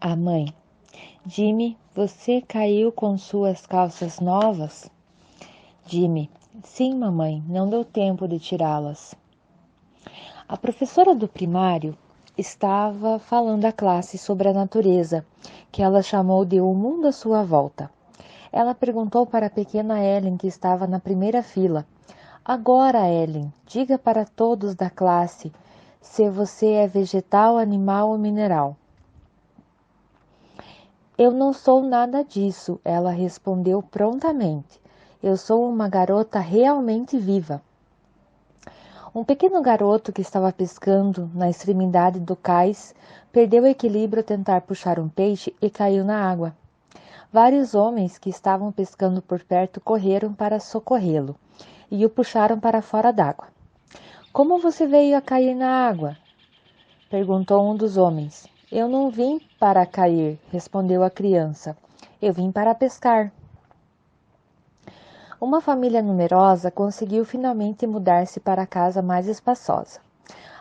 A mãe: Jimmy, você caiu com suas calças novas? Jimmy: sim, mamãe, não deu tempo de tirá-las. A professora do primário estava falando à classe sobre a natureza, que ela chamou de O Mundo à Sua Volta. Ela perguntou para a pequena Ellen, que estava na primeira fila: Agora, Ellen, diga para todos da classe se você é vegetal, animal ou mineral. Eu não sou nada disso, ela respondeu prontamente. Eu sou uma garota realmente viva. Um pequeno garoto que estava pescando na extremidade do cais perdeu o equilíbrio ao tentar puxar um peixe e caiu na água. Vários homens que estavam pescando por perto correram para socorrê-lo e o puxaram para fora d'água. Como você veio a cair na água? Perguntou um dos homens. Eu não vim para cair, respondeu a criança. Eu vim para pescar. Uma família numerosa conseguiu finalmente mudar-se para a casa mais espaçosa.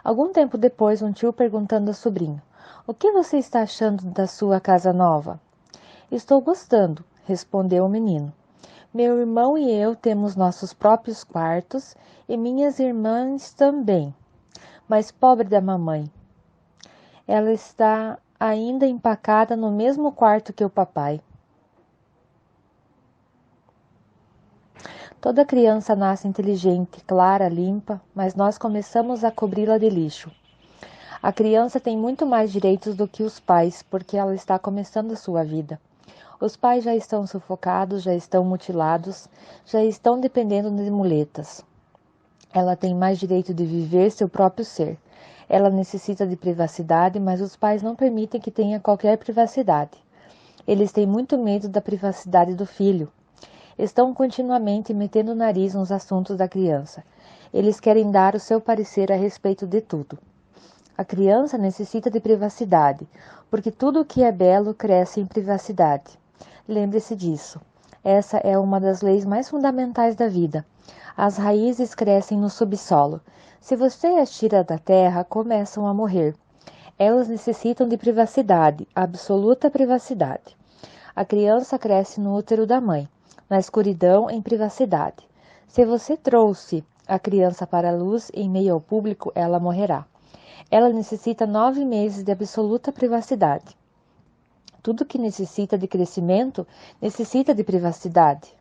Algum tempo depois, um tio perguntando ao sobrinho: O que você está achando da sua casa nova? Estou gostando, respondeu o menino. Meu irmão e eu temos nossos próprios quartos e minhas irmãs também. Mas pobre da mamãe, ela está ainda empacada no mesmo quarto que o papai. Toda criança nasce inteligente, clara, limpa, mas nós começamos a cobri-la de lixo. A criança tem muito mais direitos do que os pais, porque ela está começando a sua vida. Os pais já estão sufocados, já estão mutilados, já estão dependendo de muletas. Ela tem mais direito de viver seu próprio ser. Ela necessita de privacidade, mas os pais não permitem que tenha qualquer privacidade. Eles têm muito medo da privacidade do filho. Estão continuamente metendo o nariz nos assuntos da criança. Eles querem dar o seu parecer a respeito de tudo. A criança necessita de privacidade, porque tudo o que é belo cresce em privacidade. Lembre-se disso. Essa é uma das leis mais fundamentais da vida. As raízes crescem no subsolo. Se você as tira da terra, começam a morrer. Elas necessitam de privacidade, absoluta privacidade. A criança cresce no útero da mãe, na escuridão, em privacidade. Se você trouxe a criança para a luz em meio ao público, ela morrerá. Ela necessita 9 meses de absoluta privacidade. Tudo que necessita de crescimento necessita de privacidade.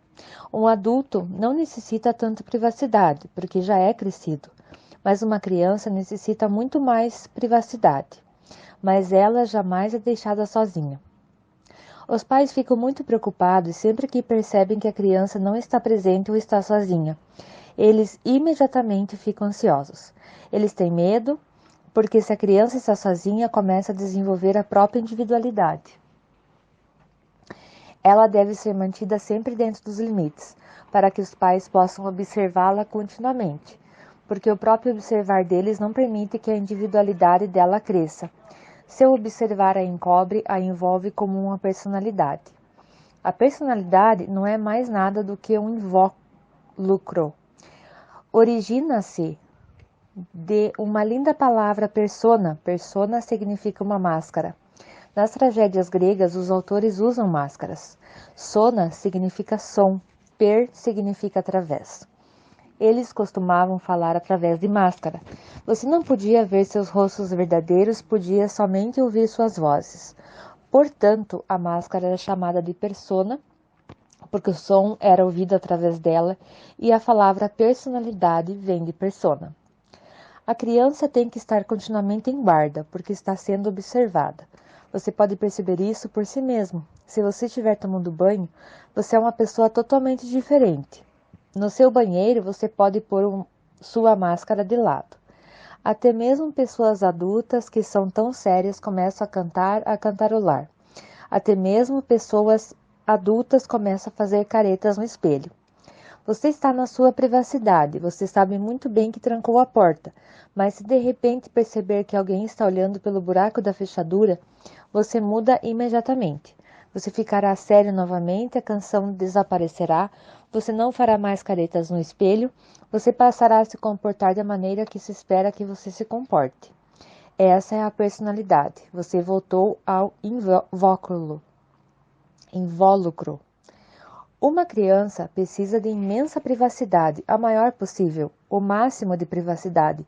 Um adulto não necessita tanta privacidade, porque já é crescido. Mas uma criança necessita muito mais privacidade. Mas ela jamais é deixada sozinha. Os pais ficam muito preocupados sempre que percebem que a criança não está presente ou está sozinha. Eles imediatamente ficam ansiosos. Eles têm medo, porque se a criança está sozinha, começa a desenvolver a própria individualidade. Ela deve ser mantida sempre dentro dos limites, para que os pais possam observá-la continuamente, porque o próprio observar deles não permite que a individualidade dela cresça. Se eu observar a encobre, a envolve como uma personalidade. A personalidade não é mais nada do que um invólucro. Origina-se de uma linda palavra persona. Persona significa uma máscara. Nas tragédias gregas, os autores usam máscaras. Sona significa som, per significa através. Eles costumavam falar através de máscara. Você não podia ver seus rostos verdadeiros, podia somente ouvir suas vozes. Portanto, a máscara era chamada de persona, porque o som era ouvido através dela, e a palavra personalidade vem de persona. A criança tem que estar continuamente em guarda, porque está sendo observada. Você pode perceber isso por si mesmo. Se você estiver tomando banho, você é uma pessoa totalmente diferente. No seu banheiro, você pode pôr sua máscara de lado. Até mesmo pessoas adultas que são tão sérias começam a cantarolar. Até mesmo pessoas adultas começam a fazer caretas no espelho. Você está na sua privacidade, você sabe muito bem que trancou a porta, mas se de repente perceber que alguém está olhando pelo buraco da fechadura, você muda imediatamente. Você ficará sério novamente, a canção desaparecerá, você não fará mais caretas no espelho, você passará a se comportar da maneira que se espera que você se comporte. Essa é a personalidade. Você voltou ao invólucro. Uma criança precisa de imensa privacidade, a maior possível, o máximo de privacidade,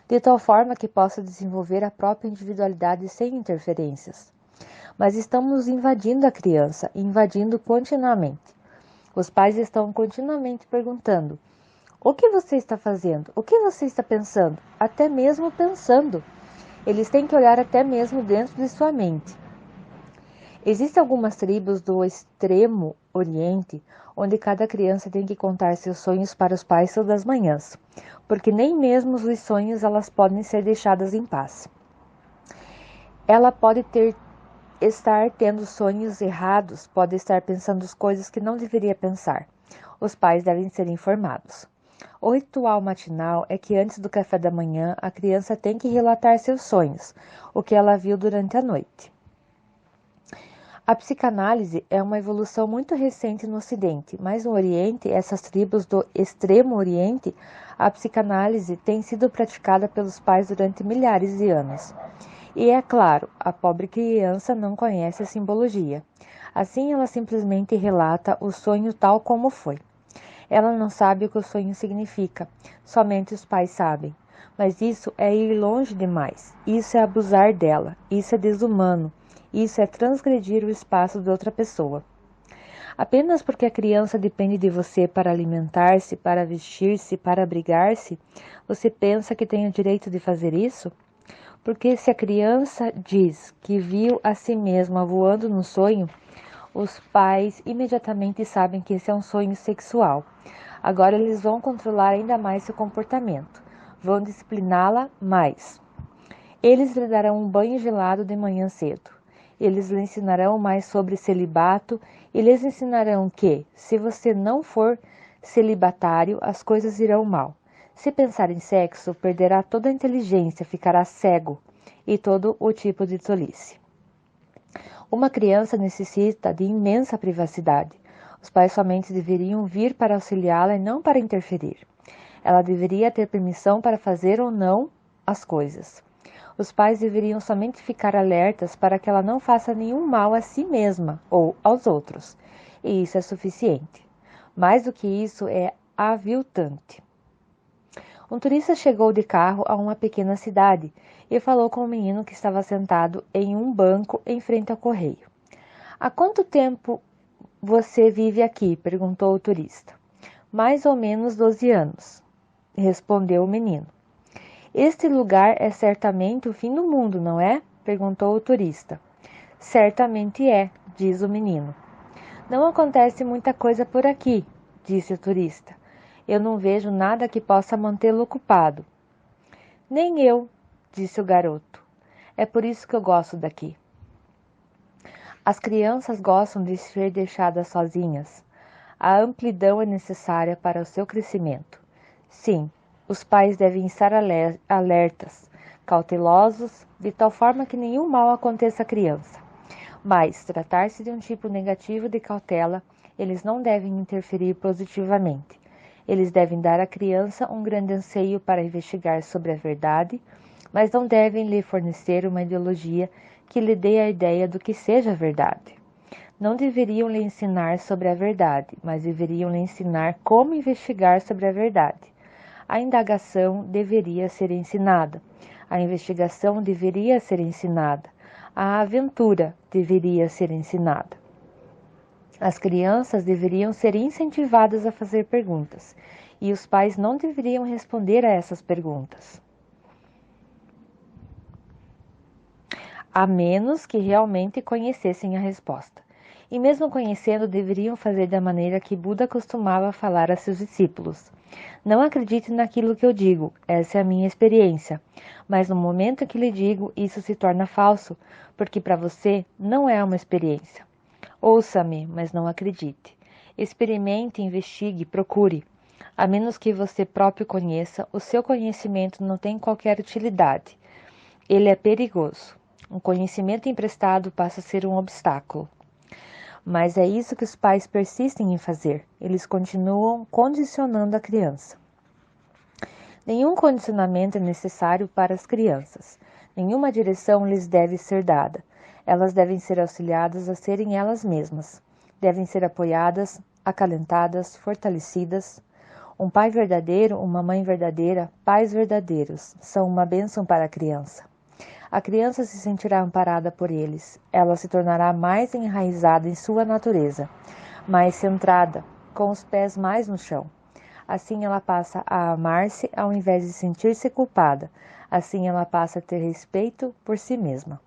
de tal forma que possa desenvolver a própria individualidade sem interferências. Mas estamos invadindo a criança, invadindo continuamente. Os pais estão continuamente perguntando: o que você está fazendo? O que você está pensando? Até mesmo pensando. Eles têm que olhar até mesmo dentro de sua mente. Existem algumas tribos do Extremo Oriente onde cada criança tem que contar seus sonhos para os pais todas as manhãs, porque nem mesmo os sonhos elas podem ser deixadas em paz. Ela pode estar tendo sonhos errados, pode estar pensando as coisas que não deveria pensar. Os pais devem ser informados. O ritual matinal é que antes do café da manhã, a criança tem que relatar seus sonhos, o que ela viu durante a noite. A psicanálise é uma evolução muito recente no Ocidente, mas no Oriente, essas tribos do Extremo Oriente, a psicanálise tem sido praticada pelos pais durante milhares de anos. E é claro, a pobre criança não conhece a simbologia. Assim, ela simplesmente relata o sonho tal como foi. Ela não sabe o que o sonho significa, somente os pais sabem. Mas isso é ir longe demais, isso é abusar dela, isso é desumano, isso é transgredir o espaço de outra pessoa. Apenas porque a criança depende de você para alimentar-se, para vestir-se, para abrigar-se, você pensa que tem o direito de fazer isso? Porque se a criança diz que viu a si mesma voando no sonho, os pais imediatamente sabem que esse é um sonho sexual. Agora eles vão controlar ainda mais seu comportamento. Vão discipliná-la mais. Eles lhe darão um banho gelado de manhã cedo. Eles lhe ensinarão mais sobre celibato e lhes ensinarão que, se você não for celibatário, as coisas irão mal. Se pensar em sexo, perderá toda a inteligência, ficará cego e todo o tipo de tolice. Uma criança necessita de imensa privacidade. Os pais somente deveriam vir para auxiliá-la e não para interferir. Ela deveria ter permissão para fazer ou não as coisas. Os pais deveriam somente ficar alertas para que ela não faça nenhum mal a si mesma ou aos outros. E isso é suficiente. Mais do que isso, é aviltante. Um turista chegou de carro a uma pequena cidade e falou com um menino que estava sentado em um banco em frente ao correio. Há quanto tempo você vive aqui? Perguntou o turista. Mais ou menos 12 anos, respondeu o menino. Este lugar é certamente o fim do mundo, não é? Perguntou o turista. Certamente é, diz o menino. Não acontece muita coisa por aqui, disse o turista. Eu não vejo nada que possa mantê-lo ocupado. Nem eu, disse o garoto. É por isso que eu gosto daqui. As crianças gostam de ser deixadas sozinhas. A amplidão é necessária para o seu crescimento. Sim, os pais devem estar alertas, cautelosos, de tal forma que nenhum mal aconteça à criança. Mas, tratar-se de um tipo negativo de cautela, eles não devem interferir positivamente. Eles devem dar à criança um grande anseio para investigar sobre a verdade, mas não devem lhe fornecer uma ideologia que lhe dê a ideia do que seja a verdade. Não deveriam lhe ensinar sobre a verdade, mas deveriam lhe ensinar como investigar sobre a verdade. A indagação deveria ser ensinada. A investigação deveria ser ensinada. A aventura deveria ser ensinada. As crianças deveriam ser incentivadas a fazer perguntas, e os pais não deveriam responder a essas perguntas, a menos que realmente conhecessem a resposta. E mesmo conhecendo, deveriam fazer da maneira que Buda costumava falar a seus discípulos. Não acredite naquilo que eu digo, essa é a minha experiência. Mas no momento que lhe digo, isso se torna falso, porque para você não é uma experiência. Ouça-me, mas não acredite. Experimente, investigue, procure. A menos que você próprio conheça, o seu conhecimento não tem qualquer utilidade. Ele é perigoso. Um conhecimento emprestado passa a ser um obstáculo. Mas é isso que os pais persistem em fazer. Eles continuam condicionando a criança. Nenhum condicionamento é necessário para as crianças. Nenhuma direção lhes deve ser dada. Elas devem ser auxiliadas a serem elas mesmas. Devem ser apoiadas, acalentadas, fortalecidas. Um pai verdadeiro, uma mãe verdadeira, pais verdadeiros, são uma bênção para a criança. A criança se sentirá amparada por eles. Ela se tornará mais enraizada em sua natureza, mais centrada, com os pés mais no chão. Assim ela passa a amar-se ao invés de sentir-se culpada. Assim ela passa a ter respeito por si mesma.